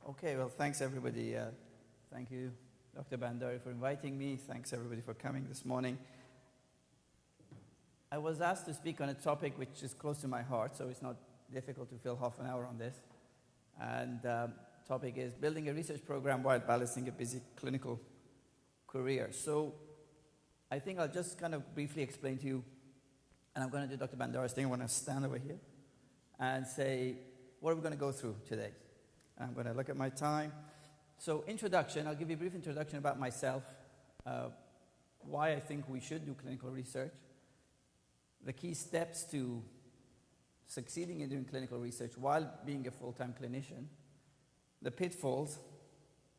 Okay, well, thanks everybody. Thank you, Dr. Bandari, for inviting me. Thanks everybody for coming this morning. I was asked to speak on a topic which is close to my heart, so it's not difficult to fill half an hour on this. And topic is building a research program while balancing a busy clinical career. So I think I'll just kind of briefly explain to you, and I'm going to do Dr. Bandari's thing. I want to stand over here and say, what are we going to go through today? I'm going to look at my time. So introduction, I'll give you a brief introduction about myself, why I think we should do clinical research, the key steps to succeeding in doing clinical research while being a full-time clinician, the pitfalls,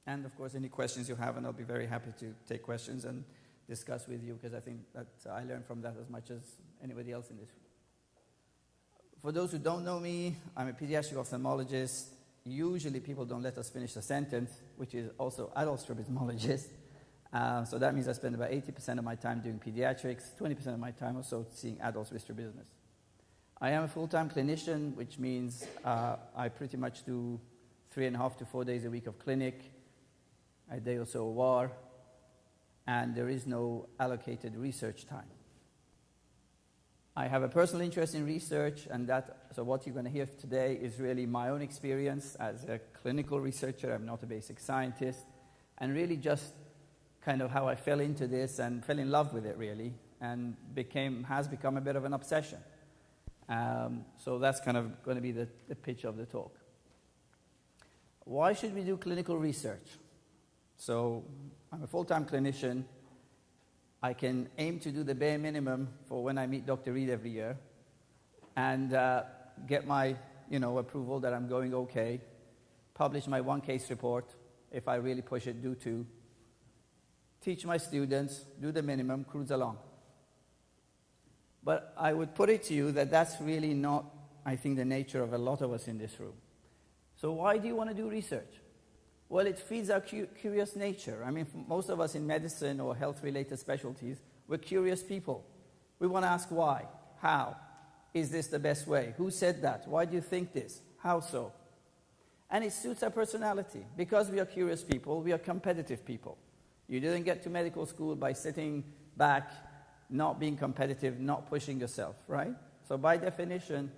and of course any questions you have, and I'll be very happy to take questions and discuss with you, because I think that I learned from that as much as anybody else in this room. For those who don't know me, I'm a pediatric ophthalmologist. Usually people don't let us finish the sentence, which is also adult strabismologist. So that means I spend about 80% of my time doing pediatrics, 20% of my time also seeing adults with strabismus. I am a full-time clinician, which means I pretty much do 3.5 to 4 days a week of clinic, a day or so OR, and there is no allocated research time. I have a personal interest in research, and so what you're going to hear today is really my own experience as a clinical researcher. I'm not a basic scientist, and really just kind of how I fell into this and fell in love with it, really, and has become a bit of an obsession. So that's kind of going to be the pitch of the talk. Why should we do clinical research? So I'm a full-time clinician. I can aim to do the bare minimum for when I meet Dr. Reed every year and get my approval that I'm going okay, publish my one case report, if I really push it, do two, teach my students, do the minimum, cruise along. But I would put it to you that that's really not, I think, the nature of a lot of us in this room. So why do you want to do research? Well, it feeds our curious nature. I mean, for most of us in medicine or health-related specialties, we're curious people. We want to ask why, how, is this the best way? Who said that? Why do you think this? How so? And it suits our personality. Because we are curious people, we are competitive people. You didn't get to medical school by sitting back, not being competitive, not pushing yourself, right? So by definition,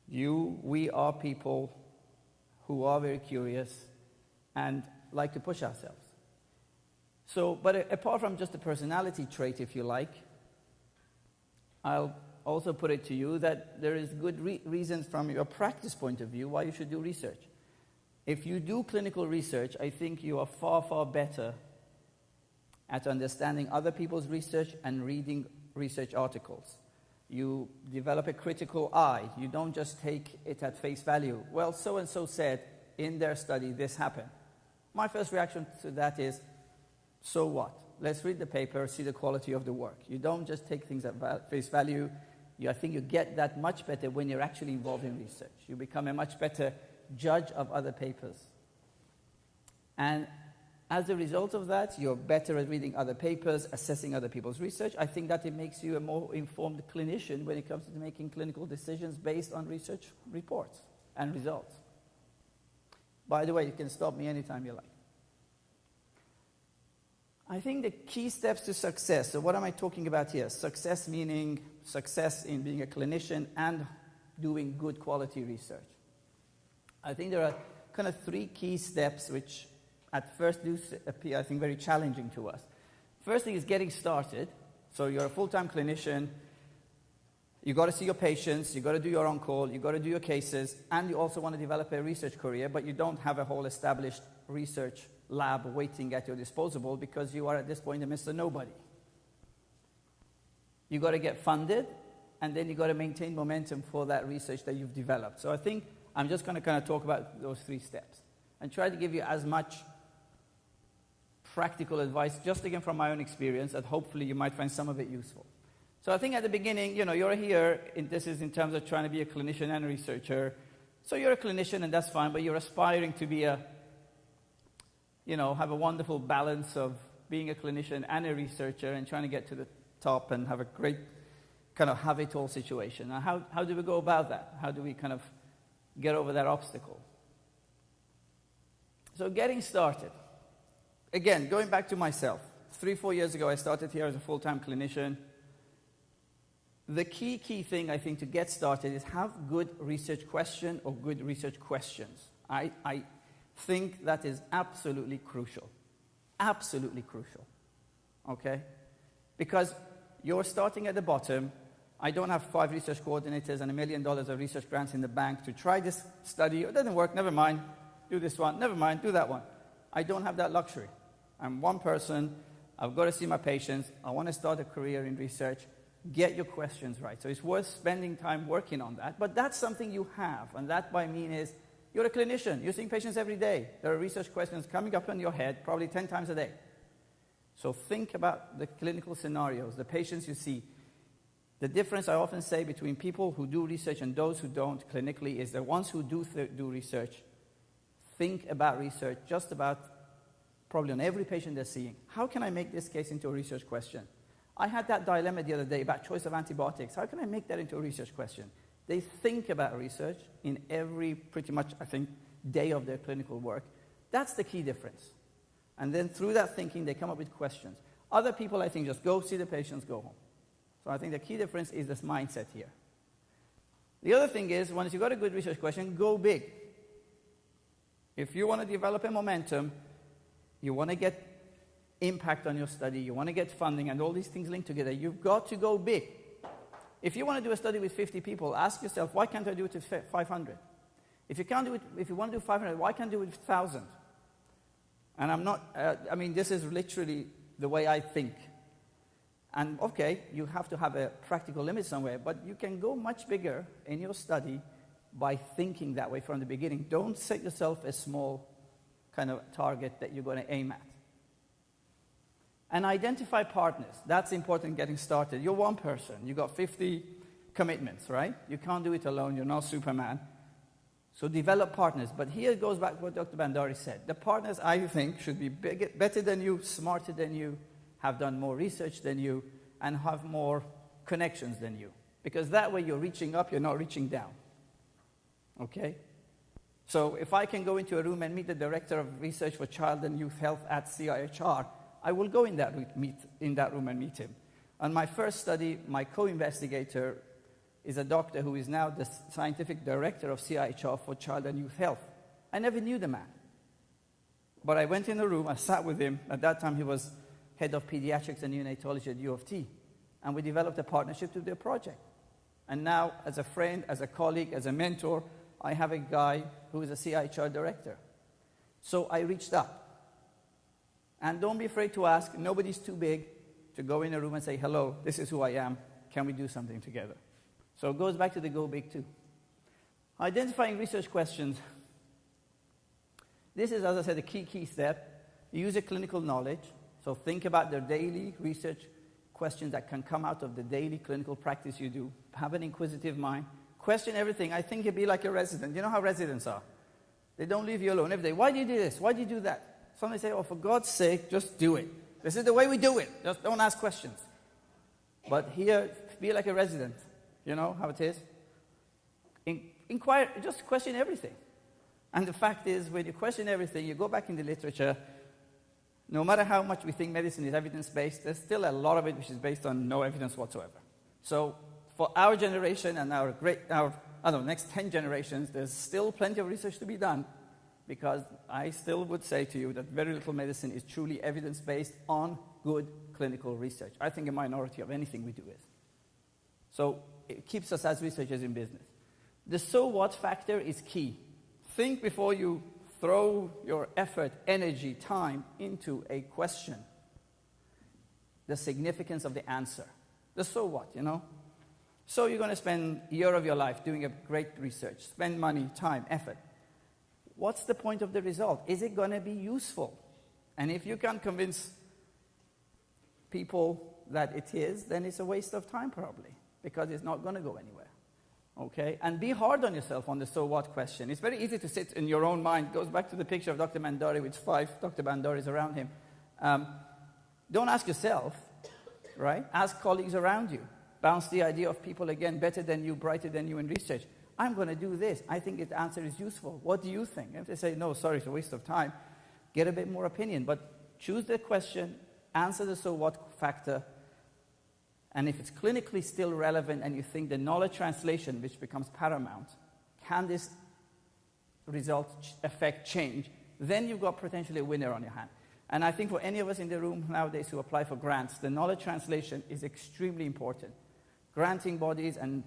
we are people who are very curious and like to push ourselves. So, but apart from just a personality trait, if you like, I'll also put it to you that there is good reasons from your practice point of view why you should do research. If you do clinical research, I think you are far, far better at understanding other people's research and reading research articles. You develop a critical eye. You don't just take it at face value. Well, so-and-so said in their study this happened. My first reaction to that is, so what? Let's read the paper, see the quality of the work. You don't just take things at face value. I think you get that much better when you're actually involved in research. You become a much better judge of other papers. And as a result of that, you're better at reading other papers, assessing other people's research. I think that it makes you a more informed clinician when it comes to making clinical decisions based on research reports and results. By the way, you can stop me anytime you like. I think the key steps to success, so what am I talking about here? Success meaning success in being a clinician and doing good quality research. I think there are kind of 3 key steps which at first do appear, I think, very challenging to us. First thing is getting started. So you're a full-time clinician, you got to see your patients, you got to do your on-call, you got to do your cases, and you also want to develop a research career, but you don't have a whole established research lab waiting at your disposal because you are at this point a Mr. Nobody. You got to get funded, and then you got to maintain momentum for that research that you've developed. So I think I'm just going to kind of talk about those 3 steps and try to give you as much practical advice, just again from my own experience, that hopefully you might find some of it useful. So I think at the beginning, you're here, this is in terms of trying to be a clinician and a researcher. So you're a clinician and that's fine, but you're aspiring to be have a wonderful balance of being a clinician and a researcher and trying to get to the top and have a great kind of have-it-all situation. Now, how do we go about that? How do we kind of get over that obstacle? So getting started. Again, going back to myself. 3-4 years ago, I started here as a full-time clinician. The key thing, I think, to get started is have good research question or good research questions. I think that is absolutely crucial. Absolutely crucial. Okay? Because you're starting at the bottom. I don't have 5 research coordinators and $1 million of research grants in the bank to try this study. It doesn't work, never mind. Do this one, never mind, do that one. I don't have that luxury. I'm one person. I've got to see my patients. I want to start a career in research. Get your questions right. So it's worth spending time working on that. But that's something you have. And that, by mean, is you're a clinician. You're seeing patients every day. There are research questions coming up in your head probably 10 times a day. So think about the clinical scenarios, the patients you see. The difference I often say between people who do research and those who don't clinically is the ones who do research think about research just about probably on every patient they're seeing. How can I make this case into a research question? I had that dilemma the other day about choice of antibiotics. How can I make that into a research question? They think about research in every, pretty much, I think, day of their clinical work. That's the key difference. And then through that thinking, they come up with questions. Other people, I think, just go see the patients, go home. So I think the key difference is this mindset here. The other thing is, once you've got a good research question, go big. If you want to develop a momentum, you want to get impact on your study, you want to get funding, and all these things linked together, you've got to go big. If you want to do a study with 50 people, ask yourself, why can't I do it with 500? If you can't do it, if you want to do 500, why can't I do it with 1,000? And I'm not, this is literally the way I think. And okay, you have to have a practical limit somewhere, but you can go much bigger in your study by thinking that way from the beginning. Don't set yourself a small kind of target that you're going to aim at. And identify partners. That's important getting started. You're one person. You've got 50 commitments, right? You can't do it alone. You're not Superman. So develop partners. But here it goes back to what Dr. Bandari said. The partners, I think, should be better than you, smarter than you, have done more research than you, and have more connections than you. Because that way you're reaching up, you're not reaching down. Okay? So if I can go into a room and meet the Director of Research for Child and Youth Health at CIHR, I will go in that room and meet him. On my first study, my co-investigator is a doctor who is now the scientific director of CIHR for Child and Youth Health. I never knew the man. But I went in the room, I sat with him. At that time, he was head of pediatrics and neonatology at U of T. And we developed a partnership to do a project. And now, as a friend, as a colleague, as a mentor, I have a guy who is a CIHR director. So I reached up. And don't be afraid to ask. Nobody's too big to go in a room and say, hello, this is who I am. Can we do something together? So it goes back to the go big too. Identifying research questions. This is, as I said, a key step. Use a clinical knowledge. So think about the daily research questions that can come out of the daily clinical practice you do. Have an inquisitive mind. Question everything. I think you'd be like a resident. You know how residents are. They don't leave you alone every day. Why do you do this? Why do you do that? Somebody say, oh, for God's sake, just do it. This is the way we do it. Just don't ask questions. But here, be like a resident. You know how it is? Inquire, just question everything. And the fact is, when you question everything, you go back in the literature, no matter how much we think medicine is evidence-based, there's still a lot of it which is based on no evidence whatsoever. So for our generation and our next 10 generations, there's still plenty of research to be done, because I still would say to you that very little medicine is truly evidence-based on good clinical research. I think a minority of anything we do is. So it keeps us as researchers in business. The so what factor is key. Think before you throw your effort, energy, time into a question. The significance of the answer. The so what, you know? So you're going to spend a year of your life doing a great research, spend money, time, effort. What's the point of the result? Is it going to be useful? And if you can't convince people that it is, then it's a waste of time probably, because it's not going to go anywhere. Okay? And be hard on yourself on the so what question. It's very easy to sit in your own mind. It goes back to the picture of Dr. Bandari with 5 Dr. Bandaris around him. Don't ask yourself, right? Ask colleagues around you. Bounce the idea of people, again, better than you, brighter than you in research. I'm going to do this. I think the answer is useful. What do you think? And if they say, no, sorry, it's a waste of time, get a bit more opinion. But choose the question, answer the so what factor, and if it's clinically still relevant and you think the knowledge translation, which becomes paramount, can this result affect change, then you've got potentially a winner on your hand. And I think for any of us in the room nowadays who apply for grants, the knowledge translation is extremely important. Granting bodies and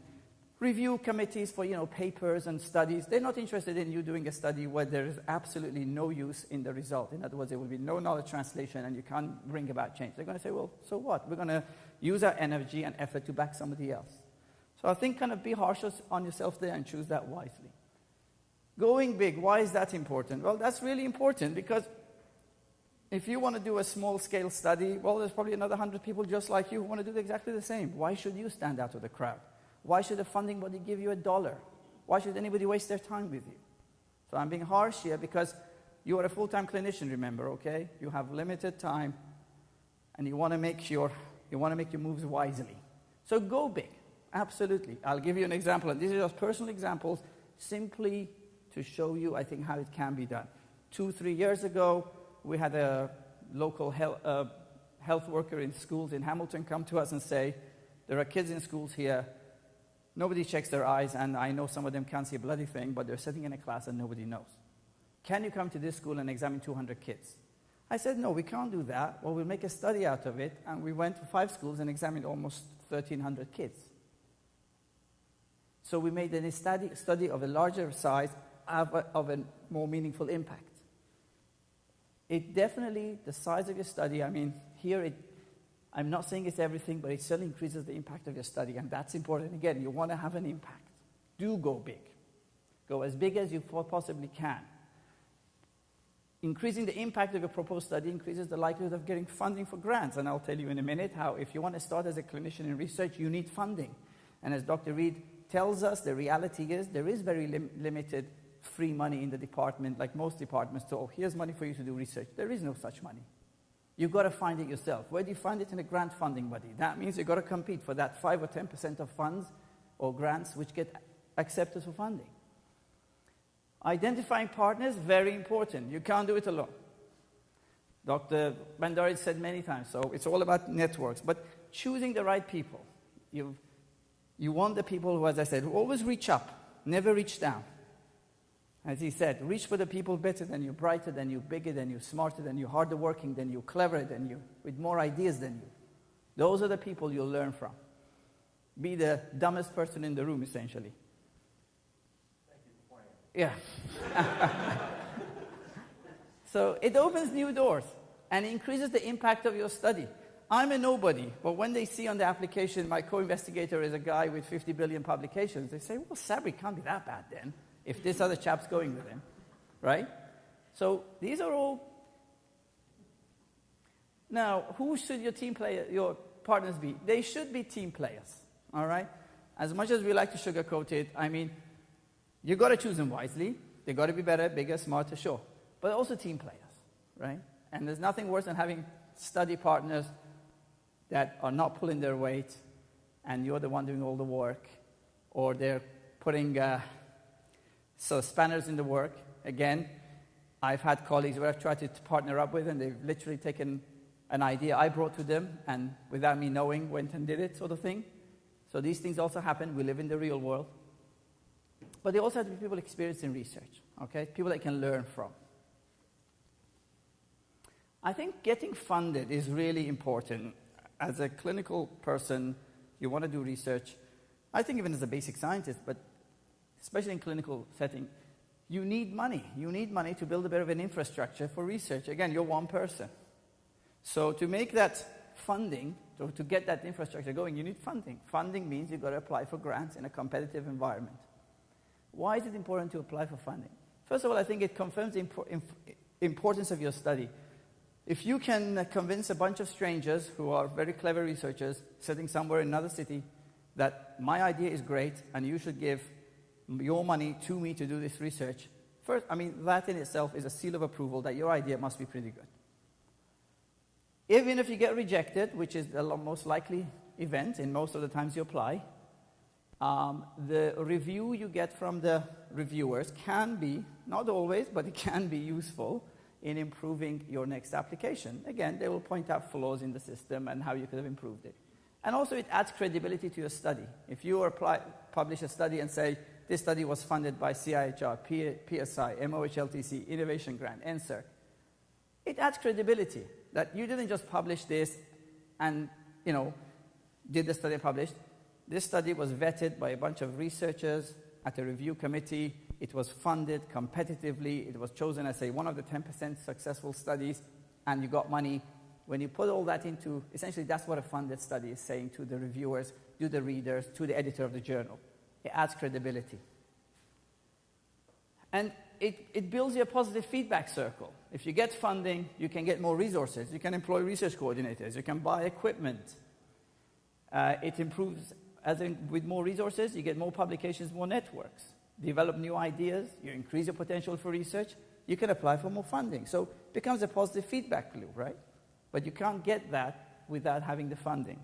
review committees for, papers and studies, they're not interested in you doing a study where there is absolutely no use in the result. In other words, there will be no knowledge translation and you can't bring about change. They're going to say, well, so what? We're going to use our energy and effort to back somebody else. So I think kind of be harsh on yourself there and choose that wisely. Going big, why is that important? Well, that's really important because if you want to do a small-scale study, well, there's probably another 100 people just like you who want to do exactly the same. Why should you stand out of the crowd? Why should a funding body give you $1? Why should anybody waste their time with you? So I'm being harsh here because you are a full-time clinician, remember, okay? You have limited time, and you want to make your moves wisely. So go big, absolutely. I'll give you an example, and these are just personal examples, simply to show you, I think, how it can be done. 2-3 years ago, we had a local health worker in schools in Hamilton come to us and say, there are kids in schools here, nobody checks their eyes, and I know some of them can't see a bloody thing, but they're sitting in a class and nobody knows. Can you come to this school and examine 200 kids? I said, no, we can't do that. Well, we'll make a study out of it, and we went to 5 schools and examined almost 1,300 kids. So we made a study of a larger size of a more meaningful impact. It definitely, the size of your study, I'm not saying it's everything, but it certainly increases the impact of your study, and that's important. Again, you want to have an impact. Do go big. Go as big as you possibly can. Increasing the impact of your proposed study increases the likelihood of getting funding for grants, and I'll tell you in a minute how if you want to start as a clinician in research, you need funding. And as Dr. Reed tells us, the reality is there is very limited free money in the department, like most departments. So here's money for you to do research. There is no such money. You've got to find it yourself. Where do you find it? In a grant funding body. That means you've got to compete for that 5 or 10% of funds or grants which get accepted for funding. Identifying partners, very important. You can't do it alone. Dr. Bandari said many times, so it's all about networks. But choosing the right people. You want the people who, as I said, who always reach up, never reach down. As he said, reach for the people better than you, brighter than you, bigger than you, smarter than you, harder working than you, cleverer than you, with more ideas than you. Those are the people you'll learn from. Be the dumbest person in the room, essentially. Thank you for pointing out. Yeah. So it opens new doors and increases the impact of your study. I'm a nobody, but when they see on the application my co-investigator is a guy with 50 billion publications, they say, well, Sabri can't be that bad then, if this other chap's going with him, right? So these are all... Now, who should your partners be? They should be team players, all right? As much as we like to sugarcoat it, you've got to choose them wisely. They've got to be better, bigger, smarter, sure. But also team players, right? And there's nothing worse than having study partners that are not pulling their weight, and you're the one doing all the work, or they're putting spanners in the work. Again, I've had colleagues where I've tried to partner up with, and they've literally taken an idea I brought to them, and without me knowing, went and did it, sort of thing. So these things also happen. We live in the real world. But they also have to be people experienced in research, okay? People that can learn from. I think getting funded is really important. As a clinical person, you want to do research. I think even as a basic scientist, but especially in clinical setting, you need money. You need money to build a bit of an infrastructure for research. Again, you're one person. So to make that funding, to get that infrastructure going, you need funding. Funding means you've got to apply for grants in a competitive environment. Why is it important to apply for funding? First of all, I think it confirms the importance of your study. If you can convince a bunch of strangers who are very clever researchers sitting somewhere in another city that my idea is great and you should give your money to me to do this research, first, that in itself is a seal of approval that your idea must be pretty good. Even if you get rejected, which is the most likely event in most of the times you apply, the review you get from the reviewers can be, not always, but it can be useful in improving your next application. Again, they will point out flaws in the system and how you could have improved it. And also it adds credibility to your study. If you publish a study and say, this study was funded by CIHR, PSI, MOHLTC, Innovation Grant, NSERC, it adds credibility that you didn't just publish this and, did the study and published. This study was vetted by a bunch of researchers at a review committee. It was funded competitively. It was chosen as one of the 10% successful studies, and you got money. When you put all that into, essentially that's what a funded study is saying to the reviewers, to the readers, to the editor of the journal. It adds credibility. And it builds you a positive feedback circle. If you get funding, you can get more resources. You can employ research coordinators. You can buy equipment. It improves, with more resources, you get more publications, more networks. Develop new ideas. You increase your potential for research. You can apply for more funding. So it becomes a positive feedback loop, right? But you can't get that without having the funding.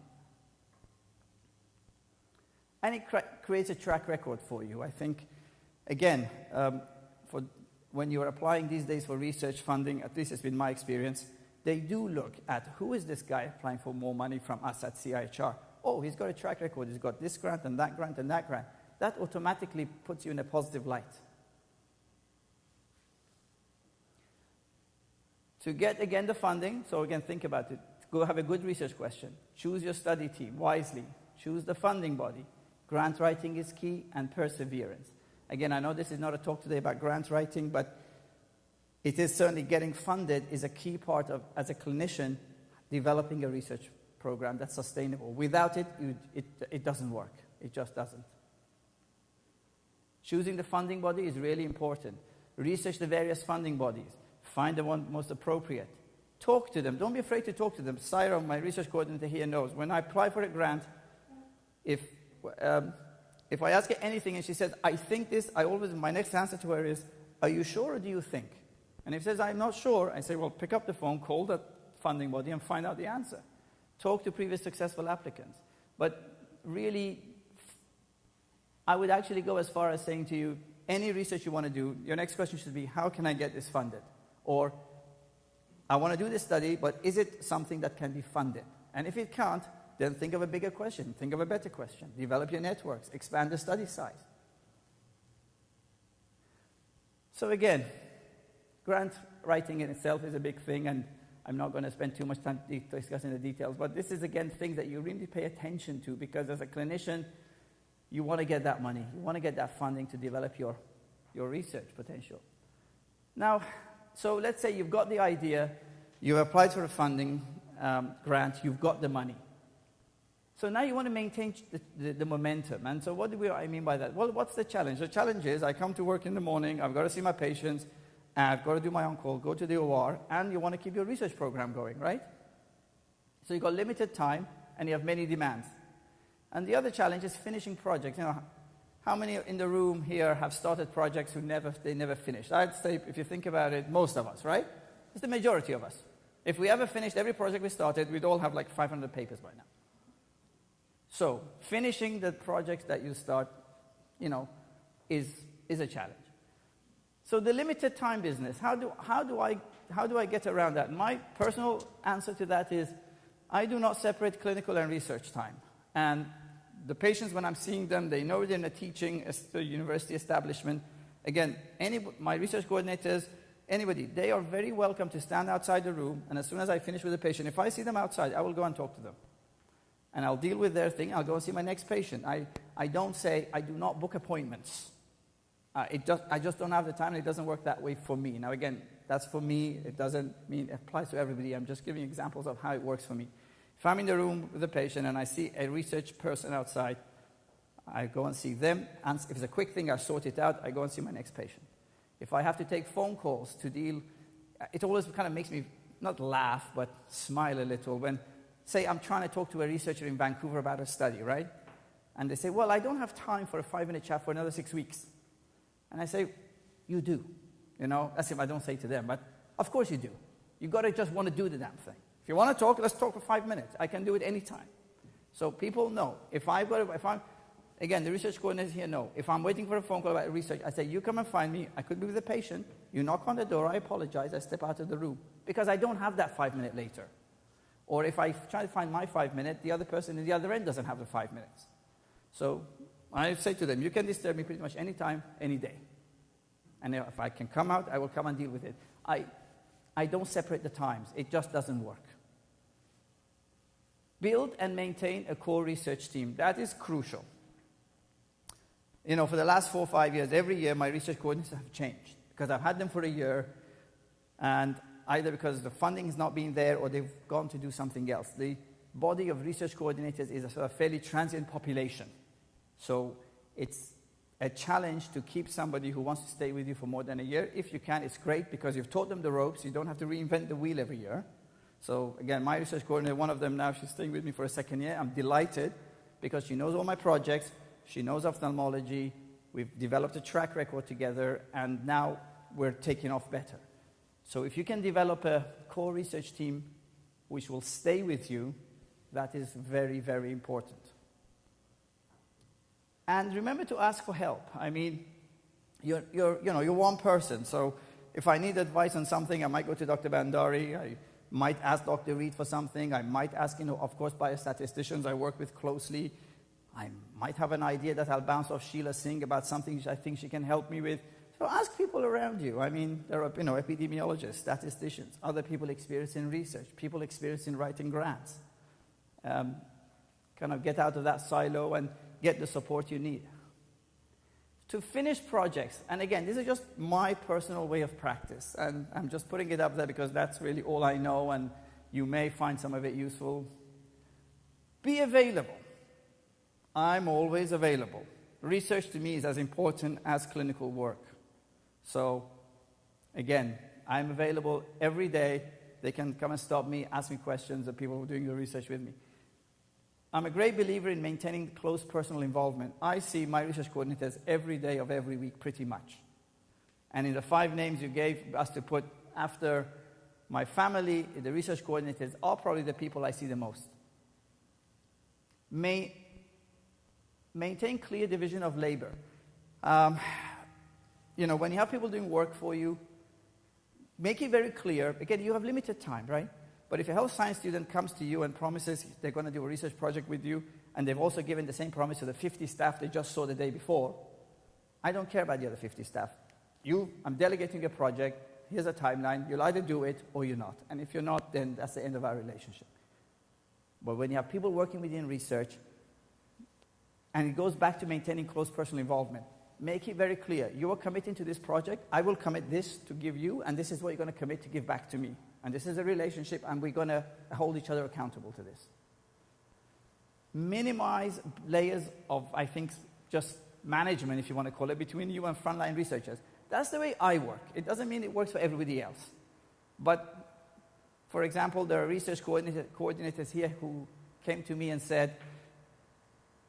And it creates a track record for you. I think, again, when you're applying these days for research funding, at least it's been my experience, they do look at who is this guy applying for more money from us at CIHR. Oh, he's got a track record. He's got this grant and that grant and that grant. That automatically puts you in a positive light. To get, again, the funding, so again, think about it. Go have a good research question. Choose your study team wisely. Choose the funding body. Grant writing is key, and perseverance. Again, I know this is not a talk today about grant writing, but it is certainly getting funded is a key part of, as a clinician, developing a research program that's sustainable. Without it, it doesn't work. It just doesn't. Choosing the funding body is really important. Research the various funding bodies. Find the one most appropriate. Talk to them. Don't be afraid to talk to them. Syra, my research coordinator here, knows. When I apply for a grant, if I ask her anything and she says, I think this, my next answer to her is, are you sure or do you think? And if she says, I'm not sure, I say, well, pick up the phone, call that funding body and find out the answer. Talk to previous successful applicants. But really, I would actually go as far as saying to you, any research you want to do, your next question should be, how can I get this funded? Or, I want to do this study, but is it something that can be funded? And if it can't, then think of a bigger question. Think of a better question. Develop your networks. Expand the study size. So again, grant writing in itself is a big thing, and I'm not going to spend too much time discussing the details, but this is, again, things that you really pay attention to, because as a clinician, you want to get that money. You want to get that funding to develop your research potential. Now, so let's say you've got the idea, you applied for a funding grant, you've got the money. So now you want to maintain the momentum. And so what do I mean by that? Well, what's the challenge? The challenge is I come to work in the morning, I've got to see my patients, I've got to do my on-call, go to the OR, and you want to keep your research program going, right? So you've got limited time, and you have many demands. And the other challenge is finishing projects. How many in the room here have started projects they never finished? I'd say, if you think about it, most of us, right? It's the majority of us. If we ever finished every project we started, we'd all have like 500 papers by now. So finishing the projects that you start, is a challenge. So the limited time business, how do I get around that? My personal answer to that is, I do not separate clinical and research time. And the patients, when I'm seeing them, they know they're in a teaching university establishment. Again, my research coordinators, anybody, they are very welcome to stand outside the room, and as soon as I finish with the patient, if I see them outside, I will go and talk to them. And I'll deal with their thing. I'll go and see my next patient. I don't say, I do not book appointments. I just don't have the time, and it doesn't work that way for me. Now, again, that's for me. It doesn't mean it applies to everybody. I'm just giving examples of how it works for me. If I'm in the room with a patient and I see a research person outside, I go and see them. And if it's a quick thing, I sort it out. I go and see my next patient. If I have to take phone calls to deal, it always kind of makes me not laugh, but smile a little when, say, I'm trying to talk to a researcher in Vancouver about a study, right? And they say, well, I don't have time for a 5-minute chat for another 6 weeks. And I say, you do. That's if I don't say to them, but of course you do. You've got to just want to do the damn thing. If you want to talk, let's talk for 5 minutes. I can do it anytime. So people know. Again, the research coordinators here know. If I'm waiting for a phone call about research, I say, you come and find me. I could be with a patient. You knock on the door, I apologize, I step out of the room. Because I don't have that 5 minutes later. Or if I try to find my 5 minutes, the other person at the other end doesn't have the 5 minutes. So I say to them, you can disturb me pretty much any time, any day. And if I can come out, I will come and deal with it. I don't separate the times. It just doesn't work. Build and maintain a core research team. That is crucial. You know, for the last 4 or 5 years, every year my research coordinators have changed because I've had them for a year, and either because the funding has not been there or they've gone to do something else. The body of research coordinators is a sort of fairly transient population. So it's a challenge to keep somebody who wants to stay with you for more than a year. If you can, it's great because you've taught them the ropes. You don't have to reinvent the wheel every year. So again, my research coordinator, one of them now, she's staying with me for a second year. I'm delighted because she knows all my projects. She knows ophthalmology. We've developed a track record together, and now we're taking off better. So if you can develop a core research team which will stay with you, that is very, very important. And remember to ask for help. I mean, you're one person. So if I need advice on something, I might go to Dr. Bandari. I might ask Dr. Reed for something. I might ask, of course, biostatisticians I work with closely. I might have an idea that I'll bounce off Sheila Singh about something I think she can help me with. So ask people around you. I mean, there are, epidemiologists, statisticians, other people experienced in research, people experienced in writing grants. Kind of get out of that silo and get the support you need. To finish projects, and again, this is just my personal way of practice, and I'm just putting it up there because that's really all I know, and you may find some of it useful. Be available. I'm always available. Research to me is as important as clinical work. So, again, I'm available every day. They can come and stop me, ask me questions, the people who are doing the research with me. I'm a great believer in maintaining close personal involvement. I see my research coordinators every day of every week, pretty much. And in the 5 names you gave us to put after my family, the research coordinators are probably the people I see the most. Maintain clear division of labor. When you have people doing work for you, make it very clear. Again, you have limited time, right? But if a health science student comes to you and promises they're going to do a research project with you, and they've also given the same promise to the 50 staff they just saw the day before, I don't care about the other 50 staff. I'm delegating a project. Here's a timeline. You'll either do it or you're not. And if you're not, then that's the end of our relationship. But when you have people working with you in research, and it goes back to maintaining close personal involvement. Make it very clear. You are committing to this project. I will commit this to give you, and this is what you're going to commit to give back to me. And this is a relationship, and we're going to hold each other accountable to this. Minimize layers of, I think, just management, if you want to call it, between you and frontline researchers. That's the way I work. It doesn't mean it works for everybody else. But, for example, there are research coordinators here who came to me and said,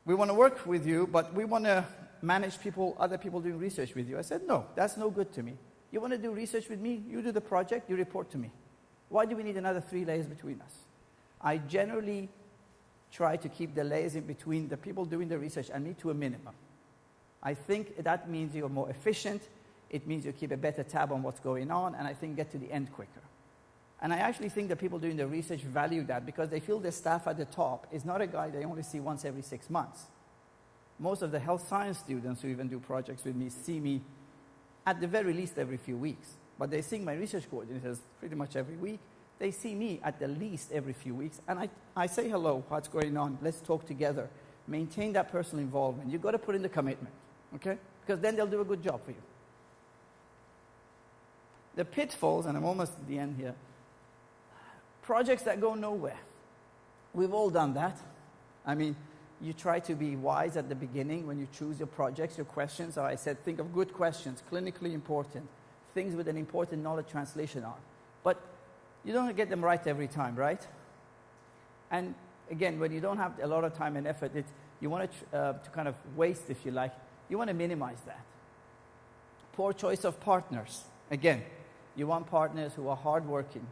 we want to work with you, but we want to manage other people doing research with you. I said, no, that's no good to me. You want to do research with me? You do the project, you report to me. Why do we need another 3 layers between us? I generally try to keep the layers in between the people doing the research and me to a minimum. I think that means you're more efficient, it means you keep a better tab on what's going on, and I think get to the end quicker. And I actually think that people doing the research value that because they feel the staff at the top is not a guy they only see once every 6 months. Most of the health science students who even do projects with me see me at the very least every few weeks. But they see my research coordinators pretty much every week. They see me at the least every few weeks. And I say hello, what's going on? Let's talk together. Maintain that personal involvement. You've got to put in the commitment, okay? Because then they'll do a good job for you. The pitfalls, and I'm almost at the end here, projects that go nowhere. We've all done that. I mean, you try to be wise at the beginning when you choose your projects, your questions. So I said, think of good questions, clinically important, things with an important knowledge translation arm. But you don't get them right every time, right? And again, when you don't have a lot of time and effort, you want to kind of waste, if you like. You want to minimize that. Poor choice of partners. Again, you want partners who are hardworking,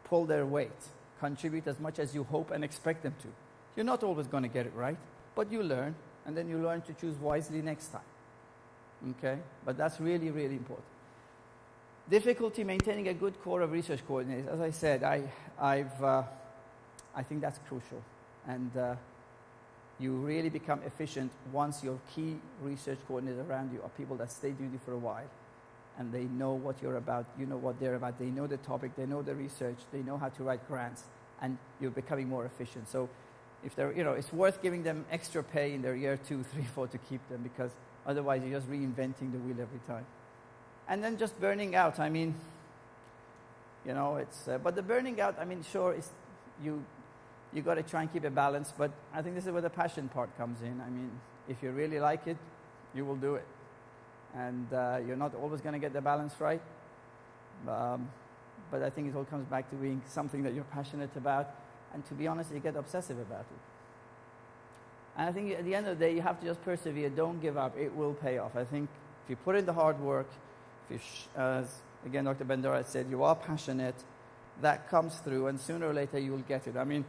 pull their weight, contribute as much as you hope and expect them to. You're not always going to get it right, but you learn. and then you learn to choose wisely next time. Okay? But that's really, really important. Difficulty maintaining a good core of research coordinators. As I said, I think that's crucial. And you really become efficient once your key research coordinators around you are people that stayed with you for a while. And they know what you're about, you know what they're about, they know the topic, they know the research, they know how to write grants, and you're becoming more efficient. So if they're, it's worth giving them extra pay in their year 2, 3, 4 to keep them, because otherwise you're just reinventing the wheel every time. And then just burning out. I mean, it's, but the burning out, I mean, sure, it's, you got to try and keep a balance, but I think this is where the passion part comes in. I mean, if you really like it, you will do it. And you're not always going to get the balance right. But I think it all comes back to being something that you're passionate about. And to be honest, you get obsessive about it. And I think at the end of the day, you have to just persevere. Don't give up. It will pay off. I think if you put in the hard work, as again Dr. Bandara said, you are passionate, that comes through, and sooner or later you will get it. I mean,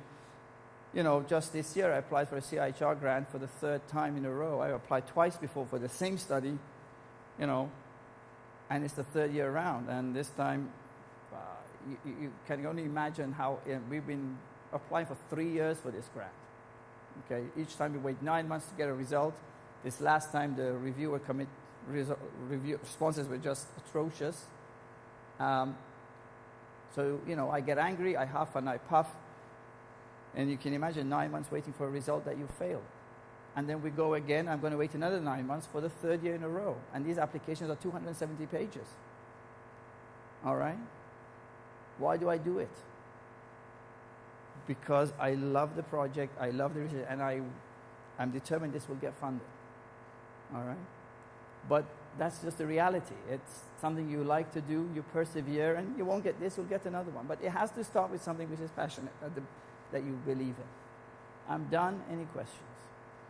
just this year I applied for a CIHR grant for the 3rd time in a row. I applied twice before for the same study, and it's the 3rd year around. And this time, you can only imagine how we've been applying for 3 years for this grant. Okay, each time we wait 9 months to get a result. This last time, the review responses were just atrocious. So, I get angry, I huff and I puff. And you can imagine 9 months waiting for a result that you failed. And then we go again. I'm going to wait another 9 months for the 3rd year in a row. And these applications are 270 pages. All right? Why do I do it? Because I love the project, I love the research, and I'm determined this will get funded. All right? But that's just the reality. It's something you like to do, you persevere, and you won't get this, you'll get another one. But it has to start with something which is passionate, that you believe in. I'm done. Any questions?